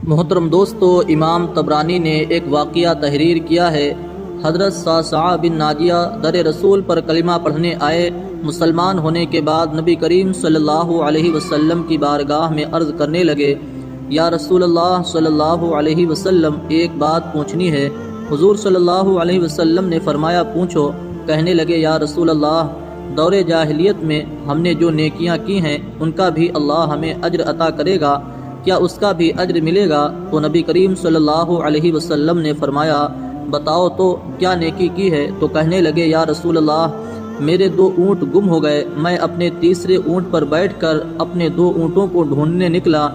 محترم دوستو، امام طبرانی نے ایک واقعہ تحریر کیا ہے۔ حضرت صعصعہ بن ناجیہ در رسول پر کلمہ پڑھنے آئے۔ مسلمان ہونے کے بعد نبی کریم صلی اللہ علیہ وسلم کی بارگاہ میں عرض کرنے لگے، یا رسول اللہ صلی اللہ علیہ وسلم، ایک بات پوچھنی ہے۔ حضور صلی اللہ علیہ وسلم نے فرمایا، پوچھو۔ کہنے لگے، یا رسول اللہ، دور جاہلیت میں ہم نے جو نیکیاں کی ہیں ان کا بھی اللہ ہمیں اجر عطا کرے گا، کیا اس کا بھی اجر ملے گا؟ تو نبی کریم صلی اللہ علیہ وسلم نے فرمایا، بتاؤ تو کیا نیکی کی ہے؟ تو کہنے لگے، یا رسول اللہ، میرے 2 اونٹ گم ہو گئے، میں اپنے تیسرے اونٹ پر بیٹھ کر اپنے 2 اونٹوں کو ڈھونڈنے نکلا۔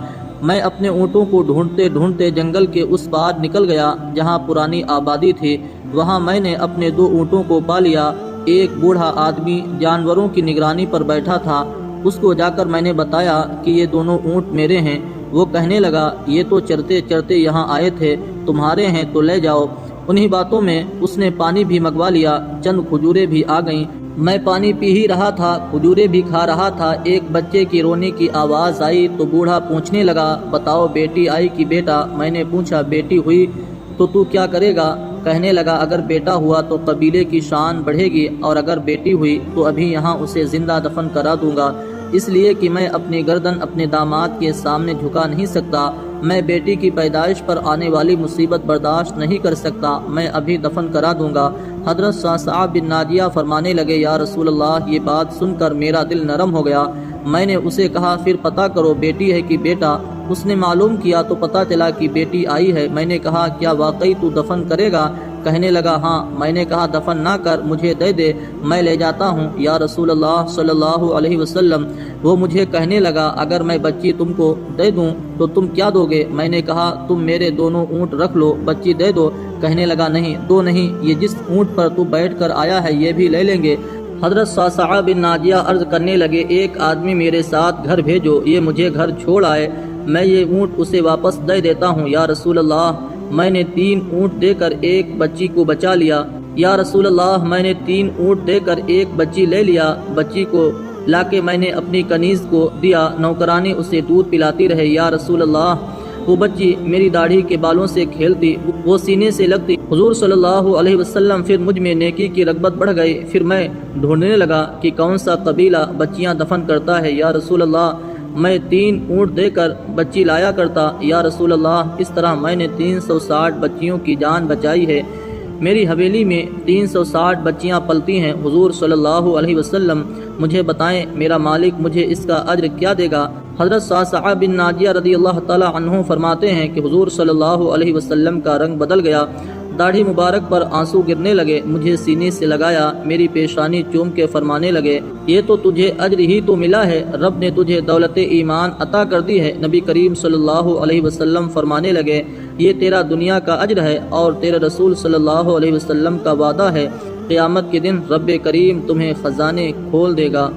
میں اپنے اونٹوں کو ڈھونڈتے ڈھونڈتے جنگل کے اس پار نکل گیا جہاں پرانی آبادی تھی، وہاں میں نے اپنے 2 اونٹوں کو پا لیا۔ ایک بوڑھا آدمی جانوروں کی نگرانی پر بیٹھا تھا، اس کو جا کر میں نے بتایا کہ یہ دونوں اونٹ میرے ہیں۔ وہ کہنے لگا، یہ تو چرتے چرتے یہاں آئے تھے، تمہارے ہیں تو لے جاؤ۔ انہی باتوں میں اس نے پانی بھی منگوا لیا، چند کھجوریں بھی آ گئیں۔ میں پانی پی ہی رہا تھا، کھجوریں بھی کھا رہا تھا، ایک بچے کی رونے کی آواز آئی تو بوڑھا پوچھنے لگا، بتاؤ بیٹی آئی کہ بیٹا؟ میں نے پوچھا، بیٹی ہوئی تو کیا کرے گا؟ کہنے لگا، اگر بیٹا ہوا تو قبیلے کی شان بڑھے گی، اور اگر بیٹی ہوئی تو ابھی یہاں اسے زندہ دفن کرا دوں گا، اس لیے کہ میں اپنی گردن اپنے داماد کے سامنے جھکا نہیں سکتا۔ میں بیٹی کی پیدائش پر آنے والی مصیبت برداشت نہیں کر سکتا، میں ابھی دفن کرا دوں گا۔ حضرت صعصعہ بن ناجیہ فرمانے لگے، یا رسول اللہ، یہ بات سن کر میرا دل نرم ہو گیا۔ میں نے اسے کہا، پھر پتہ کرو بیٹی ہے کہ بیٹا؟ اس نے معلوم کیا تو پتہ چلا کہ بیٹی آئی ہے۔ میں نے کہا، کیا واقعی تو دفن کرے گا؟ کہنے لگا، ہاں۔ میں نے کہا، دفن نہ کر، مجھے دے دے، میں لے جاتا ہوں۔ یا رسول اللہ صلی اللہ علیہ وسلم، وہ مجھے کہنے لگا، اگر میں بچی تم کو دے دوں تو تم کیا دو گے؟ میں نے کہا، تم میرے دونوں اونٹ رکھ لو، بچی دے دو۔ کہنے لگا، نہیں، 2 نہیں، یہ جس اونٹ پر تو بیٹھ کر آیا ہے یہ بھی لے لیں گے۔ حضرت صعصعہ بن ناجیہ عرض کرنے لگے، ایک آدمی میرے ساتھ گھر بھیجو، یہ مجھے گھر چھوڑ آئے، میں یہ اونٹ اسے واپس دے دیتا ہوں۔ یا رسول اللہ، میں نے 3 اونٹ دے کر ایک بچی کو بچا لیا۔ یا رسول اللہ، میں نے 3 اونٹ دے کر ایک بچی لے لیا، بچی کو لا کے میں نے اپنی کنیز کو دیا، نوکرانی اسے دودھ پلاتی رہے۔ یا رسول اللہ، وہ بچی میری داڑھی کے بالوں سے کھیلتی، وہ سینے سے لگتی۔ حضور صلی اللہ علیہ وسلم، پھر مجھ میں نیکی کی رغبت بڑھ گئی، پھر میں ڈھونڈنے لگا کہ کون سا قبیلہ بچیاں دفن کرتا ہے۔ یا رسول اللہ، میں 3 اونٹ دے کر بچی لایا کرتا۔ یا رسول اللہ، اس طرح میں نے 360 بچیوں کی جان بچائی ہے۔ میری حویلی میں 360 بچیاں پلتی ہیں۔ حضور صلی اللہ علیہ وسلم، مجھے بتائیں میرا مالک مجھے اس کا اجر کیا دے گا؟ حضرت صعصعہ بن ناجیہ رضی اللہ تعالی عنہ فرماتے ہیں کہ حضور صلی اللہ علیہ وسلم کا رنگ بدل گیا، داڑھی مبارک پر آنسو گرنے لگے، مجھے سینے سے لگایا، میری پیشانی چوم کے فرمانے لگے، یہ تو تجھے اجر ہی تو ملا ہے، رب نے تجھے دولت ایمان عطا کر دی ہے۔ نبی کریم صلی اللہ علیہ وسلم فرمانے لگے، یہ تیرا دنیا کا اجر ہے اور تیرے رسول صلی اللہ علیہ وسلم کا وعدہ ہے، قیامت کے دن رب کریم تمہیں خزانے کھول دے گا۔